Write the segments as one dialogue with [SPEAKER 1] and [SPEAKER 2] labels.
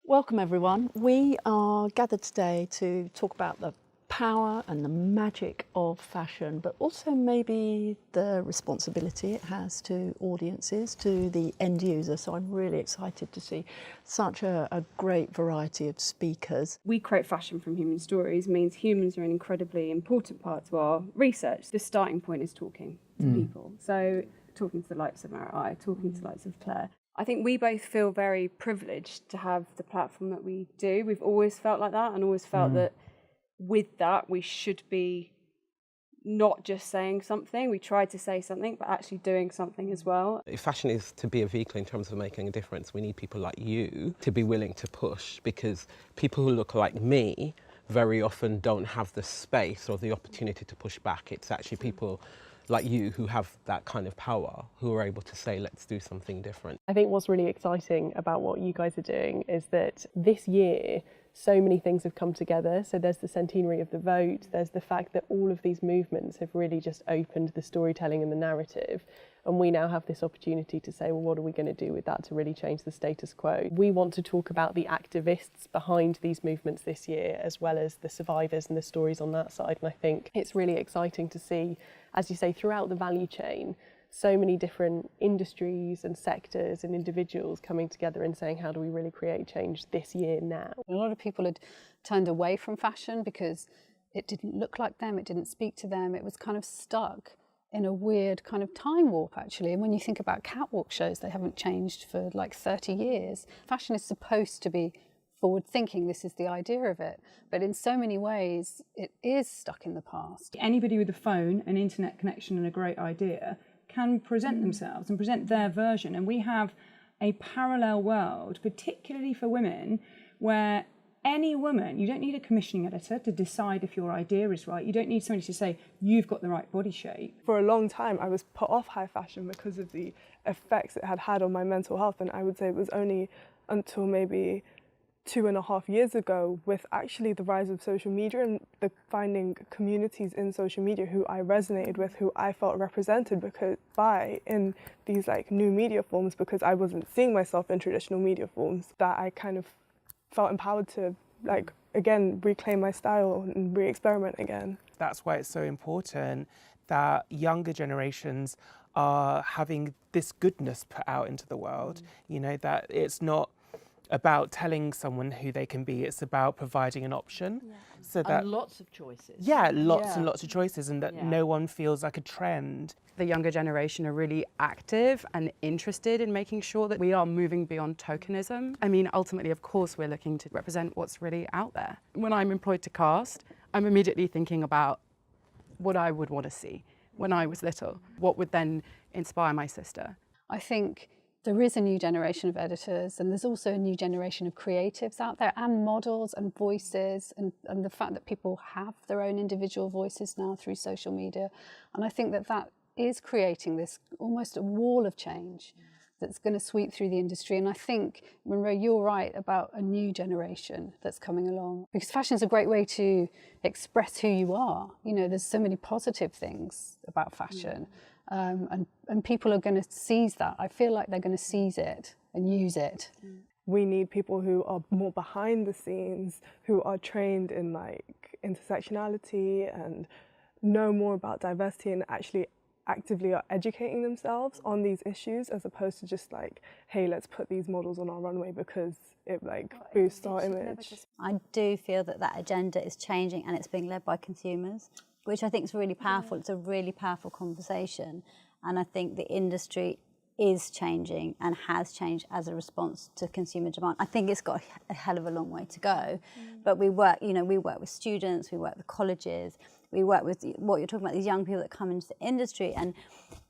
[SPEAKER 1] Welcome everyone. We are gathered today to talk about the power and the magic of fashion, but also maybe the responsibility it has to audiences, to the end user. So I'm really excited to see such a great variety of speakers.
[SPEAKER 2] We create fashion from human stories means humans are an incredibly important part to our research. The starting point is talking to people. So talking to the likes of Mara, talking to the likes of Claire. I think we both feel very privileged to have the platform that we do. We've always felt like that and always felt that with that we should be not just saying something. We try to say something, but actually doing something as well.
[SPEAKER 3] If fashion is to be a vehicle in terms of making a difference, we need people like you to be willing to push, because people who look like me very often don't have the space or the opportunity to push back. It's actually people like you who have that kind of power, who are able to say, let's do something different.
[SPEAKER 4] I think what's really exciting about what you guys are doing is that this year so many things have come together. So there's the centenary of the vote, there's the fact that all of these movements have really just opened the storytelling and the narrative, and we now have this opportunity to say, well, what are we going to do with that to really change the status quo? We want to talk about the activists behind these movements this year, as well as the survivors and the stories on that side, and I think it's really exciting to see, as you say, throughout the value chain, so many different industries and sectors and individuals coming together and saying, how do we really create change this year now?
[SPEAKER 5] A lot of people had turned away from fashion because it didn't look like them, it didn't speak to them, it was kind of stuck in a weird kind of time warp actually. And when you think about catwalk shows, they haven't changed for like 30 years. Fashion is supposed to be forward thinking, this is the idea of it, but in so many ways it is stuck in the past.
[SPEAKER 2] Anybody with a phone, an internet connection and a great idea can present themselves and present their version, and we have a parallel world, particularly for women, where any woman, you don't need a commissioning editor to decide if your idea is right. You don't need somebody to say, you've got the right body shape.
[SPEAKER 6] For a long time, I was put off high fashion because of the effects it had had on my mental health, and I would say it was only until maybe 2.5 years ago, with actually the rise of social media and the finding communities in social media who I resonated with, who I felt represented in these like new media forms, because I wasn't seeing myself in traditional media forms, that I kind of felt empowered to like again reclaim my style and re-experiment again.
[SPEAKER 7] That's why it's so important that younger generations are having this goodness put out into the world. You know, that it's not about telling someone who they can be, it's about providing an option. So that
[SPEAKER 1] And lots of choices.
[SPEAKER 7] Yeah, lots and lots of choices, and that no one feels like a trend.
[SPEAKER 8] The younger generation are really active and interested in making sure that we are moving beyond tokenism. I mean, ultimately, of course, we're looking to represent what's really out there. When I'm employed to cast, I'm immediately thinking about what I would want to see when I was little. What would then inspire my sister?
[SPEAKER 5] I think there is a new generation of editors, and there's also a new generation of creatives out there, and models and voices, and the fact that people have their own individual voices now through social media. And I think that that is creating this almost a wall of change that's going to sweep through the industry. And I think, Munroe, you're right about a new generation that's coming along, because fashion is a great way to express who you are. You know, there's so many positive things about fashion. And people are going to seize that. I feel like they're going to seize it and use it.
[SPEAKER 6] We need people who are more behind the scenes, who are trained in like intersectionality and know more about diversity, and actually actively are educating themselves on these issues, as opposed to just like, hey, let's put these models on our runway because it like boosts our image.
[SPEAKER 9] I do feel that that agenda is changing, and it's being led by consumers, which I think is really powerful. It's a really powerful conversation, and I think the industry is changing and has changed as a response to consumer demand. I think it's got a hell of a long way to go, but we work with students, we work with colleges, we work with what you're talking about, these young people that come into the industry, and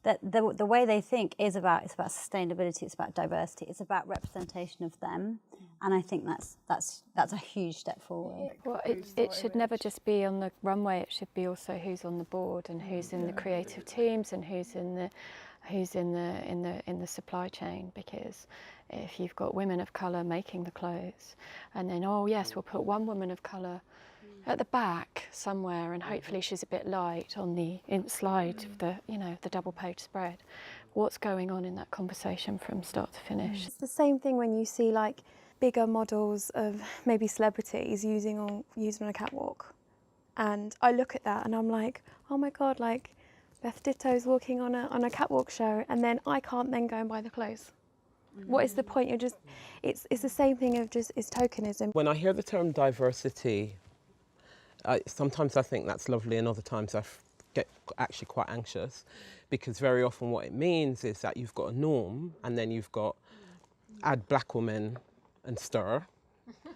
[SPEAKER 9] that the way they think is about sustainability, it's about diversity, it's about representation of them. And I think that's a huge step forward.
[SPEAKER 10] Well, it should never just be on the runway. It should be also who's on the board and who's in the creative teams and who's in the supply chain. Because if you've got women of colour making the clothes, and then oh yes, we'll put one woman of colour at the back somewhere, and hopefully she's a bit light on the slide of the double page spread. What's going on in that conversation from start to finish?
[SPEAKER 11] It's the same thing when you see like bigger models of maybe celebrities using on a catwalk, and I look at that and I'm like, oh my god, like Beth Ditto's walking on a catwalk show, and then I can't then go and buy the clothes. What is the point? You're just, it's the same thing of just, it's tokenism.
[SPEAKER 3] When I hear the term diversity, sometimes I think that's lovely, and other times I get actually quite anxious, because very often what it means is that you've got a norm, and then you've got add black women and stir,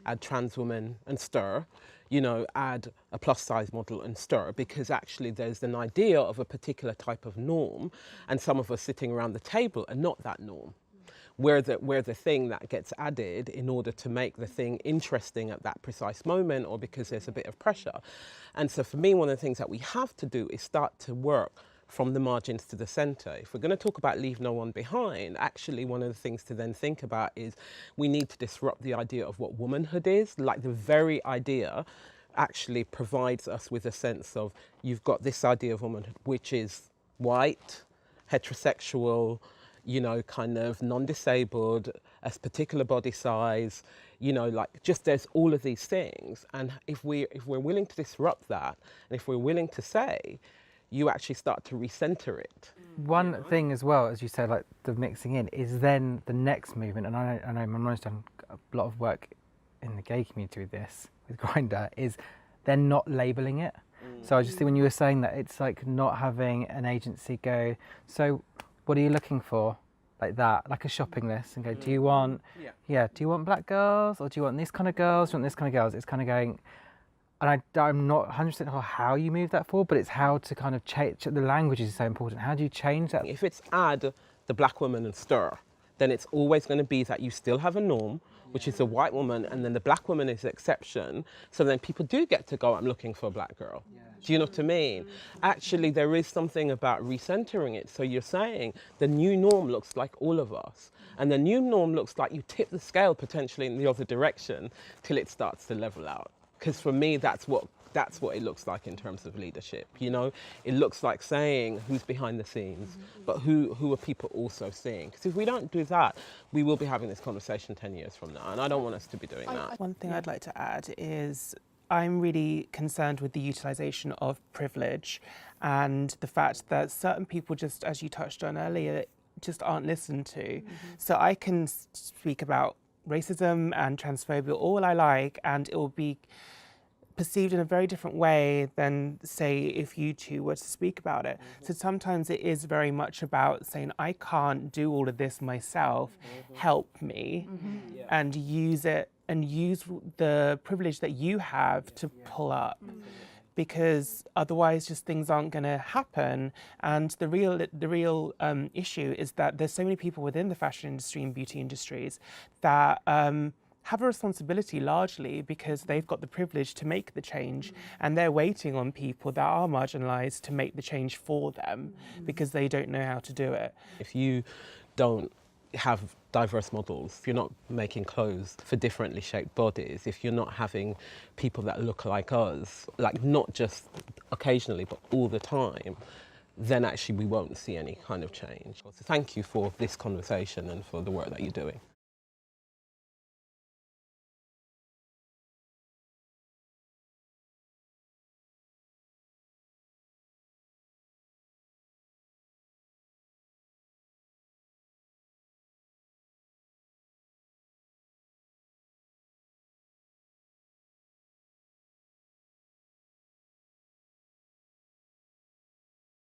[SPEAKER 3] add trans women and stir, you know, add a plus size model and stir, because actually there's an idea of a particular type of norm, and some of us sitting around the table are not that norm. We're the thing that gets added in order to make the thing interesting at that precise moment, or because there's a bit of pressure. And so for me, one of the things that we have to do is start to work from the margins to the centre. If we're going to talk about leave no one behind, actually one of the things to then think about is we need to disrupt the idea of what womanhood is. Like, the very idea actually provides us with a sense of, you've got this idea of womanhood, which is white, heterosexual, you know, kind of non-disabled, a particular body size, you know, like, just there's all of these things. And if we're willing to disrupt that, and if we're willing to say, you actually start to recenter it.
[SPEAKER 12] One thing as well, as you say, like the mixing in, is then the next movement, and I know Munroe's done a lot of work in the gay community with this, with Grindr, is they're not labelling it. So I just think when you were saying that, it's like not having an agency go, so what are you looking for? Like that, like a shopping list, and go, do you want, do you want black girls, or do you want this kind of girls, do you want this kind of girls? It's kind of going, and I'm not 100% sure how you move that forward, but it's how to kind of change, the language is so important. How do you change that?
[SPEAKER 3] If it's add the black woman and stir, then it's always going to be that you still have a norm, which is a white woman, and then the black woman is the exception. So then people do get to go, I'm looking for a black girl. Do you know what I mean? Actually, there is something about recentering it. So you're saying the new norm looks like all of us. And the new norm looks like you tip the scale potentially in the other direction till it starts to level out. Because for me, that's what it looks like in terms of leadership. You know, it looks like saying who's behind the scenes, but who are people also seeing? Because if we don't do that, we will be having this conversation 10 years from now, and I don't want us to be doing that.
[SPEAKER 7] One thing I'd like to add is I'm really concerned with the utilisation of privilege and the fact that certain people, just as you touched on earlier, just aren't listened to. So I can speak about racism and transphobia all I like, and it will be perceived in a very different way than, say, if you two were to speak about it. So sometimes it is very much about saying, I can't do all of this myself, help me, and use it, and use the privilege that you have to pull up. Because otherwise just things aren't going to happen. And the real issue is that there's so many people within the fashion industry and beauty industries that have a responsibility largely because they've got the privilege to make the change, and they're waiting on people that are marginalised to make the change for them because they don't know how to do it.
[SPEAKER 3] If you don't have diverse models, if you're not making clothes for differently shaped bodies, if you're not having people that look like us, like not just occasionally but all the time, then actually we won't see any kind of change. So thank you for this conversation and for the work that you're doing.